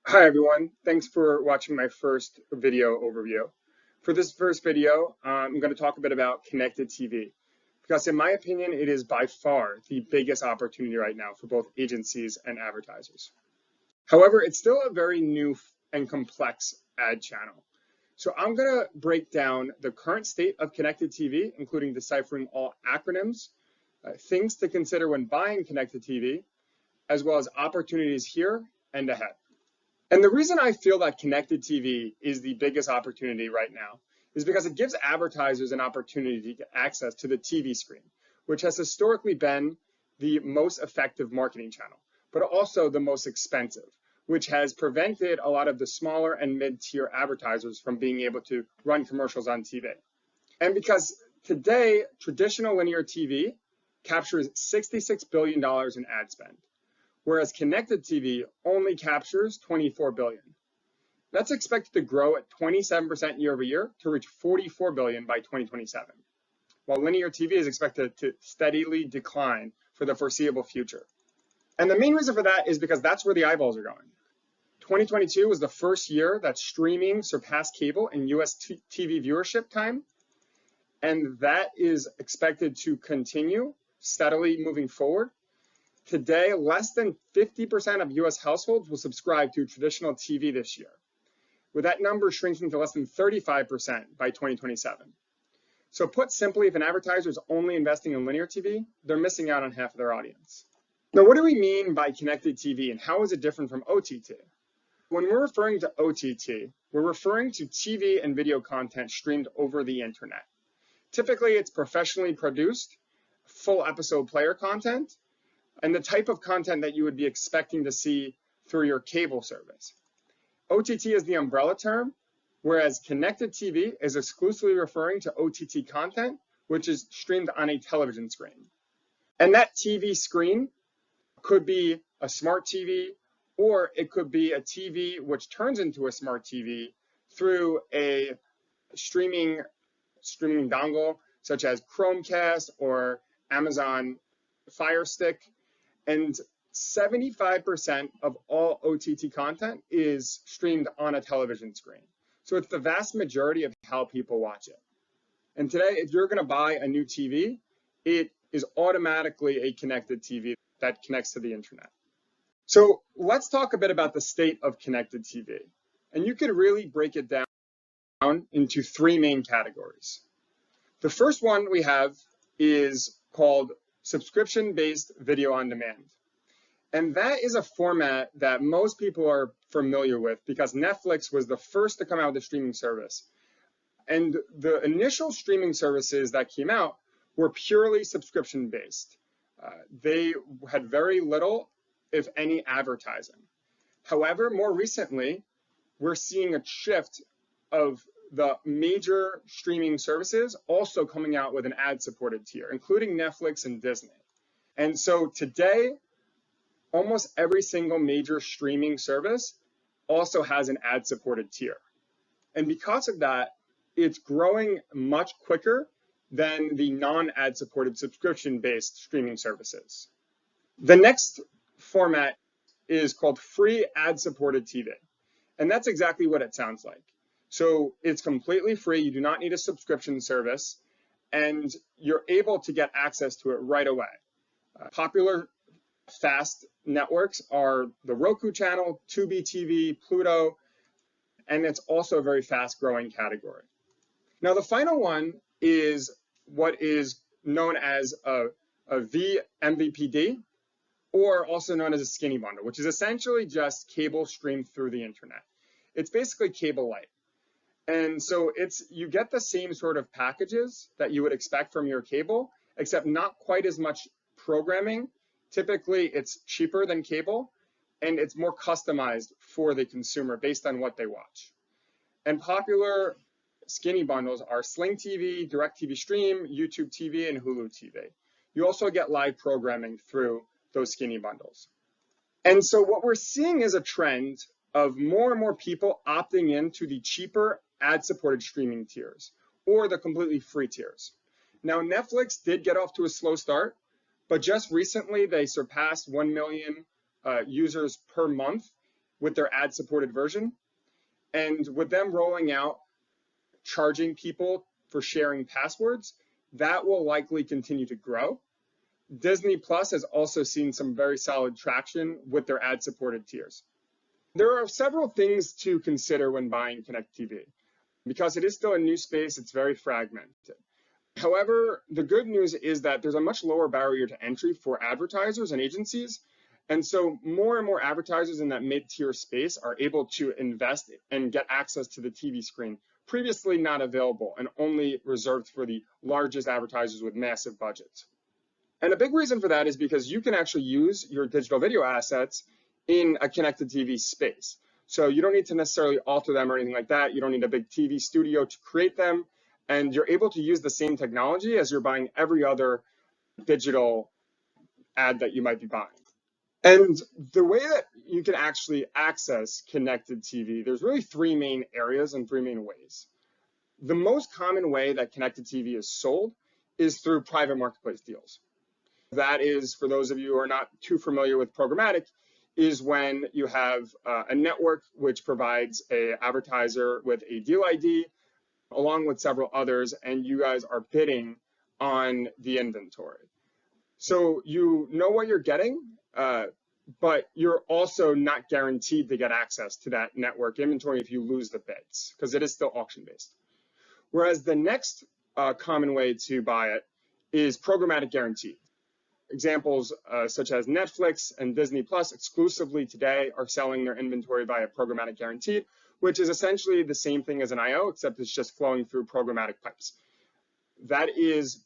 Hi everyone, thanks for watching my first video overview. For this first video, I'm going to talk a bit about connected TV because in my opinion, it is by far the biggest opportunity right now for both agencies and advertisers. However, it's still a very new and complex ad channel. So I'm going to break down the current state of connected TV, including deciphering all acronyms, things to consider when buying connected TV, as well as opportunities here and ahead. And the reason I feel that connected TV is the biggest opportunity right now is because it gives advertisers an opportunity to get access to the TV screen, which has historically been the most effective marketing channel, but also the most expensive, which has prevented a lot of the smaller and mid-tier advertisers from being able to run commercials on TV. And because today, traditional linear TV captures $66 billion in ad spend, whereas connected TV only captures $24 billion. That's expected to grow at 27% year over year to reach $44 billion by 2027, while linear TV is expected to steadily decline for the foreseeable future. And the main reason for that is because that's where the eyeballs are going. 2022 was the first year that streaming surpassed cable in US TV viewership time, and that is expected to continue steadily moving forward. Today, less than 50% of US households will subscribe to traditional TV this year, with that number shrinking to less than 35% by 2027. So put simply, if an advertiser is only investing in linear TV, they're missing out on half of their audience. Now, what do we mean by connected TV and how is it different from OTT? When we're referring to OTT, we're referring to TV and video content streamed over the internet. Typically, it's professionally produced, full episode player content, and the type of content that you would be expecting to see through your cable service. OTT is the umbrella term, whereas connected TV is exclusively referring to OTT content, which is streamed on a television screen. And that TV screen could be a smart TV, or it could be a TV which turns into a smart TV through a streaming dongle, such as Chromecast or Amazon Fire Stick. And 75% of all OTT content is streamed on a television screen. So it's the vast majority of how people watch it. And today, if you're going to buy a new TV, it is automatically a connected TV that connects to the internet. So let's talk a bit about the state of connected TV. And you could really break it down into three main categories. The first one we have is called subscription-based video on demand. And that is a format that most people are familiar with because Netflix was the first to come out with a streaming service. And the initial streaming services that came out were purely subscription-based. They had very little, if any, advertising. However, more recently, we're seeing a shift of the major streaming services also coming out with an ad-supported tier, including Netflix and Disney. And so today, almost every single major streaming service also has an ad-supported tier. And because of that, it's growing much quicker than the non-ad-supported subscription-based streaming services. The next format is called free ad-supported TV. And that's exactly what it sounds like. So it's completely free. You do not need a subscription service, and you're able to get access to it right away. Popular fast networks are the Roku channel, Tubi TV, Pluto, and it's also a very fast growing category. Now, the final one is what is known as a vMVPD, or also known as a skinny bundle, which is essentially just cable streamed through the internet. It's basically cable light. And so you get the same sort of packages that you would expect from your cable, except not quite as much programming. Typically, it's cheaper than cable, and it's more customized for the consumer based on what they watch. And popular skinny bundles are Sling TV, DirecTV Stream, YouTube TV, and Hulu TV. You also get live programming through those skinny bundles. And so what we're seeing is a trend of more and more people opting into the cheaper ad-supported streaming tiers or the completely free tiers. Now, Netflix did get off to a slow start, but just recently they surpassed 1 million users per month with their ad-supported version. And with them rolling out charging people for sharing passwords, that will likely continue to grow. Disney Plus has also seen some very solid traction with their ad-supported tiers. There are several things to consider when buying Connected TV. Because it is still a new space, it's very fragmented. However, the good news is that there's a much lower barrier to entry for advertisers and agencies. And so more and more advertisers in that mid-tier space are able to invest and get access to the TV screen, previously not available and only reserved for the largest advertisers with massive budgets. And a big reason for that is because you can actually use your digital video assets in a connected TV space. So you don't need to necessarily alter them or anything like that. You don't need a big TV studio to create them. And you're able to use the same technology as you're buying every other digital ad that you might be buying. And the way that you can actually access connected TV, there's really three main areas and three main ways. The most common way that connected TV is sold is through private marketplace deals. That is, for those of you who are not too familiar with programmatic, is when you have a network which provides an advertiser with a deal ID along with several others, and you guys are bidding on the inventory. So you know what you're getting, but you're also not guaranteed to get access to that network inventory if you lose the bids, because it is still auction-based. Whereas the next common way to buy it is programmatic guaranteed. Examples such as Netflix and Disney Plus exclusively today are selling their inventory via programmatic guaranteed, which is essentially the same thing as an IO, except it's just flowing through programmatic pipes. That is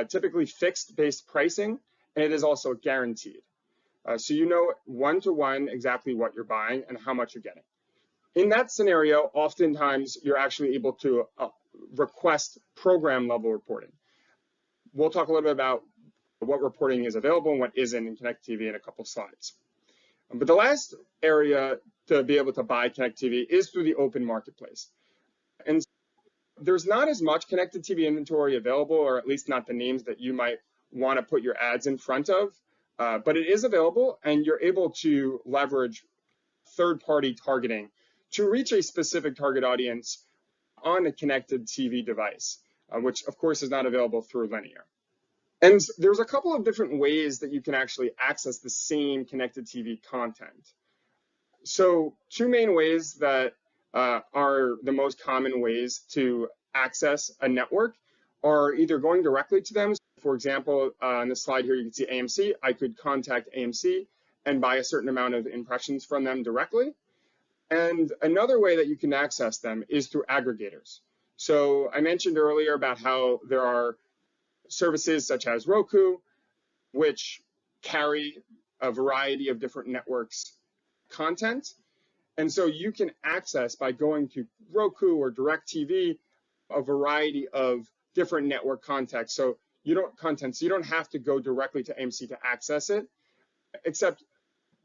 typically fixed-based pricing, and it is also guaranteed. So you know one-to-one exactly what you're buying and how much you're getting. In that scenario, oftentimes you're actually able to request program-level reporting. We'll talk a little bit about what reporting is available and what isn't in Connected TV in a couple slides. But the last area to be able to buy Connected TV is through the open marketplace. And there's not as much Connected TV inventory available, or at least not the names that you might want to put your ads in front of, but it is available, and you're able to leverage third-party targeting to reach a specific target audience on a Connected TV device, which of course is not available through linear. And there's a couple of different ways that you can actually access the same Connected TV content. So two main ways that are the most common ways to access a network are either going directly to them. For example, on this slide here, you can see AMC. I could contact AMC and buy a certain amount of impressions from them directly. And another way that you can access them is through aggregators. So I mentioned earlier about how there are services such as Roku, which carry a variety of different networks content. And so you can access, by going to Roku or DirecTV, a variety of different network content. So you don't have to go directly to AMC to access it, except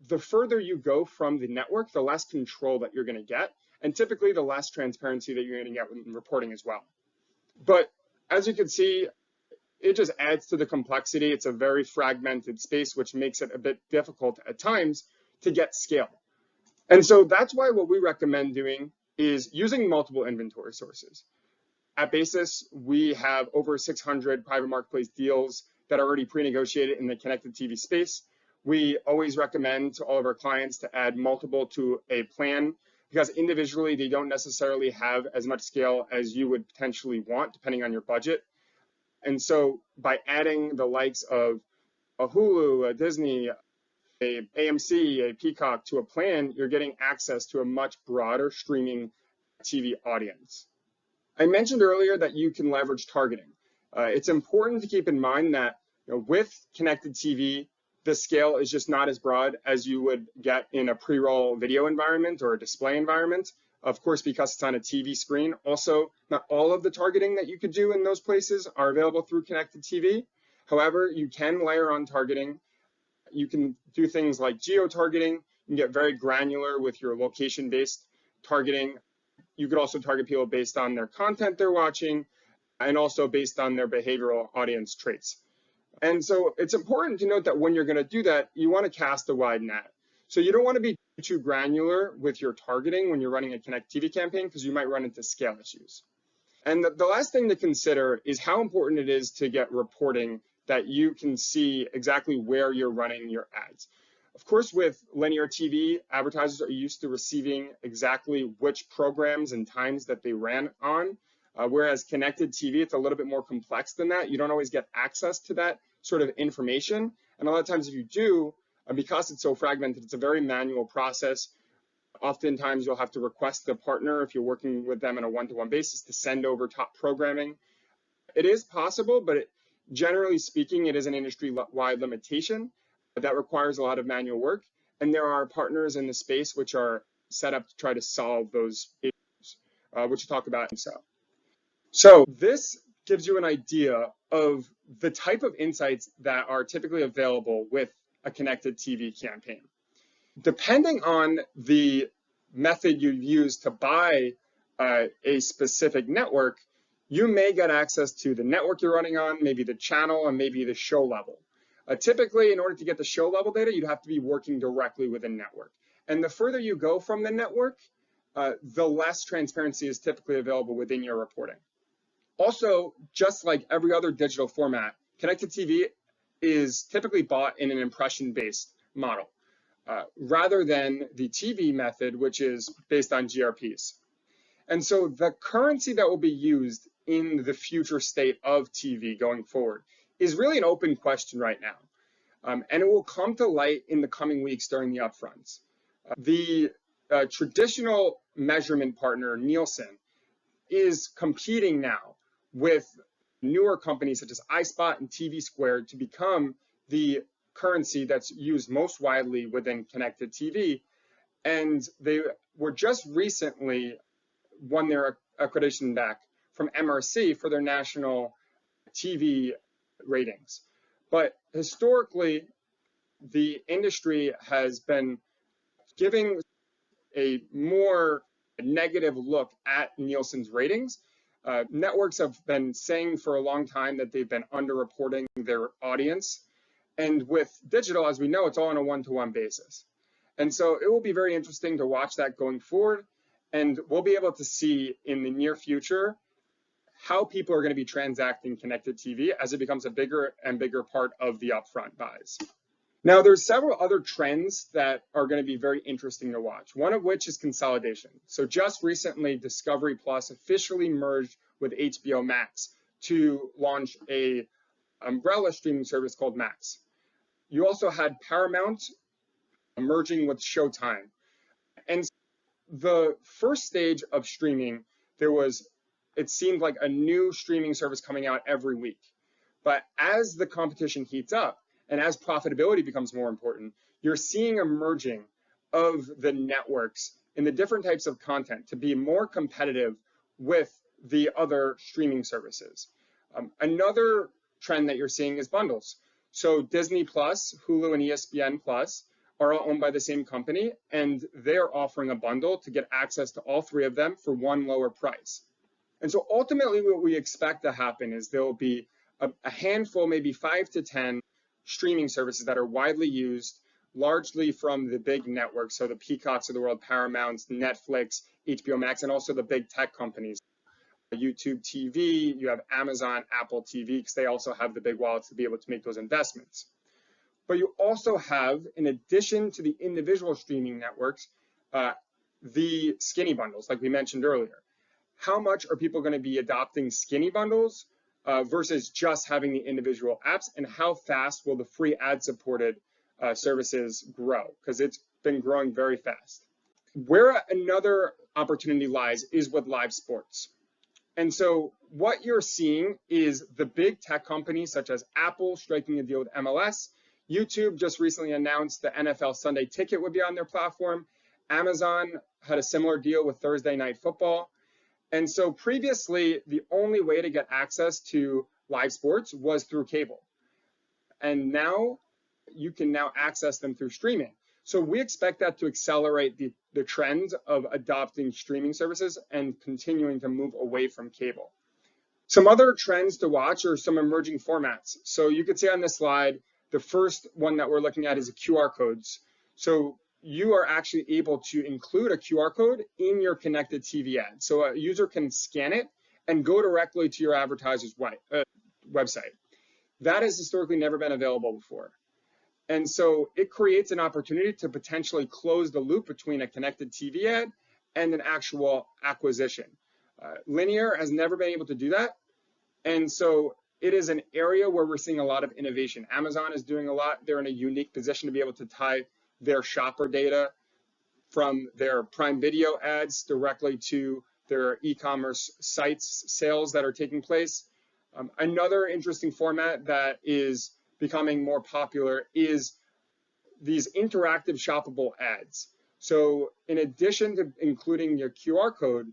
the further you go from the network, the less control that you're going to get, and typically the less transparency that you're going to get with reporting as well. But as you can see, it just adds to the complexity. It's a very fragmented space, which makes it a bit difficult at times to get scale. And so that's why what we recommend doing is using multiple inventory sources. At Basis, we have over 600 private marketplace deals that are already pre-negotiated in the connected TV space. We always recommend to all of our clients to add multiple to a plan, because individually they don't necessarily have as much scale as you would potentially want, depending on your budget. And so by adding the likes of a Hulu, a Disney, a AMC, a Peacock to a plan, you're getting access to a much broader streaming TV audience. I mentioned earlier that you can leverage targeting. It's important to keep in mind that with connected TV, the scale is just not as broad as you would get in a pre-roll video environment or a display environment. Of course, because it's on a TV screen. Also, not all of the targeting that you could do in those places are available through connected TV. However, you can layer on targeting. You can do things like geo-targeting. You can get very granular with your location-based targeting. You could also target people based on their content they're watching and also based on their behavioral audience traits. And so it's important to note that when you're going to do that, you want to cast a wide net. So you don't want to be too granular with your targeting when you're running a Connected TV campaign because you might run into scale issues. And the last thing to consider is how important it is to get reporting that you can see exactly where you're running your ads. Of course, with linear TV, advertisers are used to receiving exactly which programs and times that they ran on, whereas Connected TV, it's a little bit more complex than that. You don't always get access to that sort of information. And a lot of times if you do, because it's so fragmented, it's a very manual process. Oftentimes you'll have to request the partner, if you're working with them on a one-to-one basis, to send over top programming. It is possible, but generally speaking, it is an industry-wide limitation that requires a lot of manual work. And there are partners in the space which are set up to try to solve those issues, which we'll talk about in So this gives you an idea of the type of insights that are typically available with a Connected TV campaign. Depending on the method you use to buy a specific network, you may get access to the network you're running on, maybe the channel, and maybe the show level. Typically, in order to get the show level data, you'd have to be working directly with a network. And the further you go from the network, the less transparency is typically available within your reporting. Also, just like every other digital format, Connected TV is typically bought in an impression-based model, rather than the TV method, which is based on GRPs. And so the currency that will be used in the future state of TV going forward is really an open question right now. And it will come to light in the coming weeks during the upfronts. The traditional measurement partner, Nielsen, is competing now with newer companies such as iSpot and TV Squared to become the currency that's used most widely within Connected TV. And they were just recently won their accreditation back from MRC for their national TV ratings. But historically, the industry has been giving a more negative look at Nielsen's ratings. Networks have been saying for a long time that they've been underreporting their audience. And with digital, as we know, it's all on a one-to-one basis. And so it will be very interesting to watch that going forward. And we'll be able to see in the near future how people are going to be transacting Connected TV as it becomes a bigger and bigger part of the upfront buys. Now, there's several other trends that are going to be very interesting to watch, one of which is consolidation. So just recently, Discovery Plus officially merged with HBO Max to launch a umbrella streaming service called Max. You also had Paramount merging with Showtime. And the first stage of streaming, it seemed like a new streaming service coming out every week. But as the competition heats up and as profitability becomes more important, you're seeing a merging of the networks in the different types of content to be more competitive with the other streaming services. Another trend that you're seeing is bundles. So Disney Plus, Hulu, and ESPN Plus are all owned by the same company, and they're offering a bundle to get access to all three of them for one lower price. And so ultimately what we expect to happen is there will be a handful, maybe 5 to 10 streaming services that are widely used, largely from the big networks, so the Peacocks of the world, Paramounts, Netflix, HBO Max, and also the big tech companies. YouTube TV, you have Amazon, Apple TV, because they also have the big wallets to be able to make those investments. But you also have, in addition to the individual streaming networks, the skinny bundles, like we mentioned earlier. How much are people going to be adopting skinny bundles versus just having the individual apps, and how fast will the free ad-supported services grow? Because it's been growing very fast. Where another opportunity lies is with live sports. And so what you're seeing is the big tech companies such as Apple striking a deal with MLS. YouTube just recently announced the NFL Sunday Ticket would be on their platform. Amazon had a similar deal with Thursday Night Football. And so previously, the only way to get access to live sports was through cable. And now you can now access them through streaming. So we expect that to accelerate the trend of adopting streaming services and continuing to move away from cable. Some other trends to watch are some emerging formats. So you can see on this slide, the first one that we're looking at is the QR codes. So you are actually able to include a QR code in your connected TV ad. So a user can scan it and go directly to your advertiser's website. That has historically never been available before. And so it creates an opportunity to potentially close the loop between a connected TV ad and an actual acquisition. Linear has never been able to do that. And so it is an area where we're seeing a lot of innovation. Amazon is doing a lot. They're in a unique position to be able to tie their shopper data from their Prime Video ads directly to their e-commerce sites sales that are taking place. Another interesting format that is becoming more popular is these interactive shoppable ads. So in addition to including your QR code,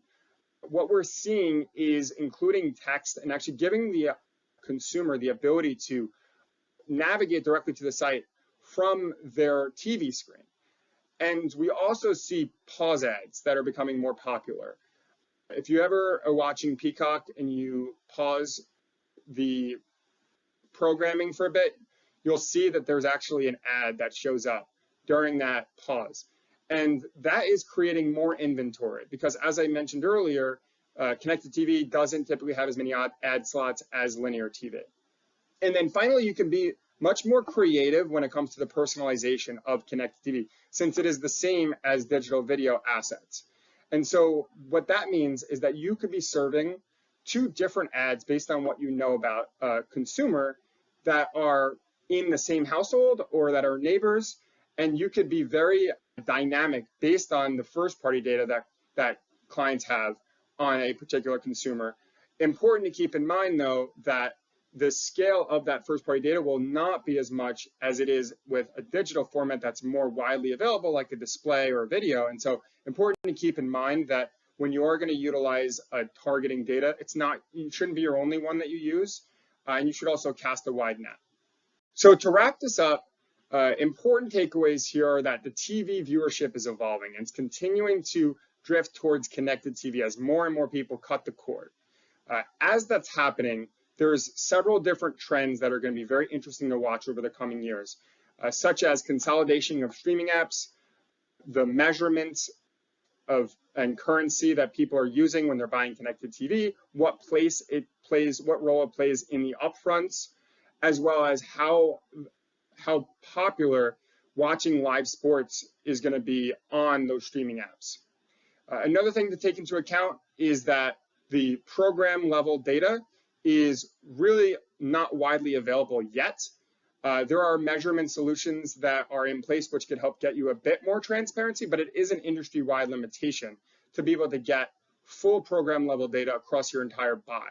what we're seeing is including text and actually giving the consumer the ability to navigate directly to the site from their TV screen. And we also see pause ads that are becoming more popular. If you ever are watching Peacock and you pause the programming for a bit, you'll see that there's actually an ad that shows up during that pause. And that is creating more inventory because, as I mentioned earlier, connected TV doesn't typically have as many ad slots as linear TV. And then finally, you can be much more creative when it comes to the personalization of connected TV, since it is the same as digital video assets. And so what that means is that you could be serving two different ads based on what you know about a consumer that are in the same household or that are neighbors, and you could be very dynamic based on the first-party data that clients have on a particular consumer. Important to keep in mind, though, that the scale of that first-party data will not be as much as it is with a digital format that's more widely available, like a display or a video. And so important to keep in mind that when you are going to utilize a targeting data, it shouldn't be your only one that you use, and you should also cast a wide net. So to wrap this up, important takeaways here are that the TV viewership is evolving and it's continuing to drift towards connected TV as more and more people cut the cord. As that's happening, there's several different trends that are going to be very interesting to watch over the coming years, such as consolidation of streaming apps, the measurements of and currency that people are using when they're buying connected TV, what role it plays in the upfronts, as well as how popular watching live sports is going to be on those streaming apps. Another thing to take into account is that the program level data is really not widely available yet. There are measurement solutions that are in place which could help get you a bit more transparency, but it is an industry-wide limitation to be able to get full program level data across your entire buy.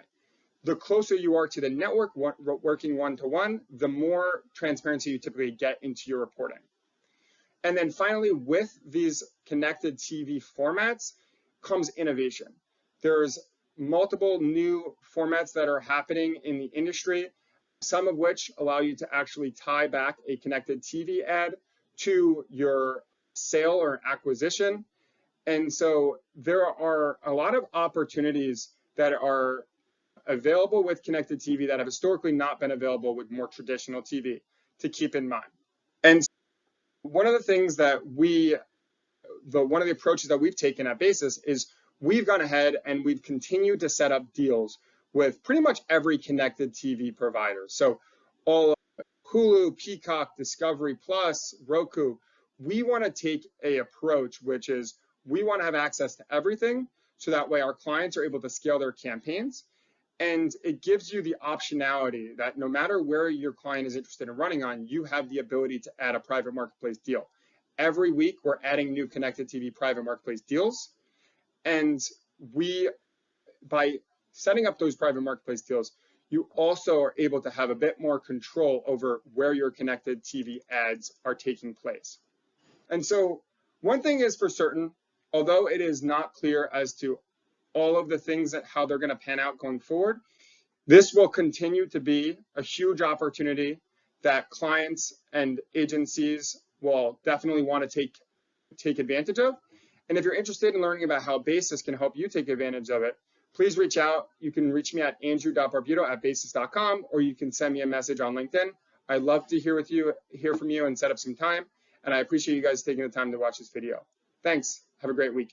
The closer you are to the network working one-to-one, the more transparency you typically get into your reporting. And then finally, with these connected TV formats comes innovation. There's multiple new formats that are happening in the industry, some of which allow you to actually tie back a connected TV ad to your sale or acquisition. And so there are a lot of opportunities that are available with connected TV that have historically not been available with more traditional TV to keep in mind. And one of the things that one of the approaches that we've taken at Basis is we've gone ahead and we've continued to set up deals with pretty much every connected TV provider. So all Hulu, Peacock, Discovery Plus, Roku, we want to take an approach which is we want to have access to everything so that way our clients are able to scale their campaigns. And it gives you the optionality that no matter where your client is interested in running on, you have the ability to add a private marketplace deal. Every week, we're adding new connected TV private marketplace deals. And by setting up those private marketplace deals, you also are able to have a bit more control over where your connected TV ads are taking place. And so one thing is for certain, although it is not clear as to all of the things that how they're going to pan out going forward, this will continue to be a huge opportunity that clients and agencies will definitely want to take advantage of. And if you're interested in learning about how Basis can help you take advantage of it, please reach out. You can reach me at andrew.barbuto@basis.com, or you can send me a message on LinkedIn. I'd love to hear from you and set up some time. And I appreciate you guys taking the time to watch this video. Thanks. Have a great week.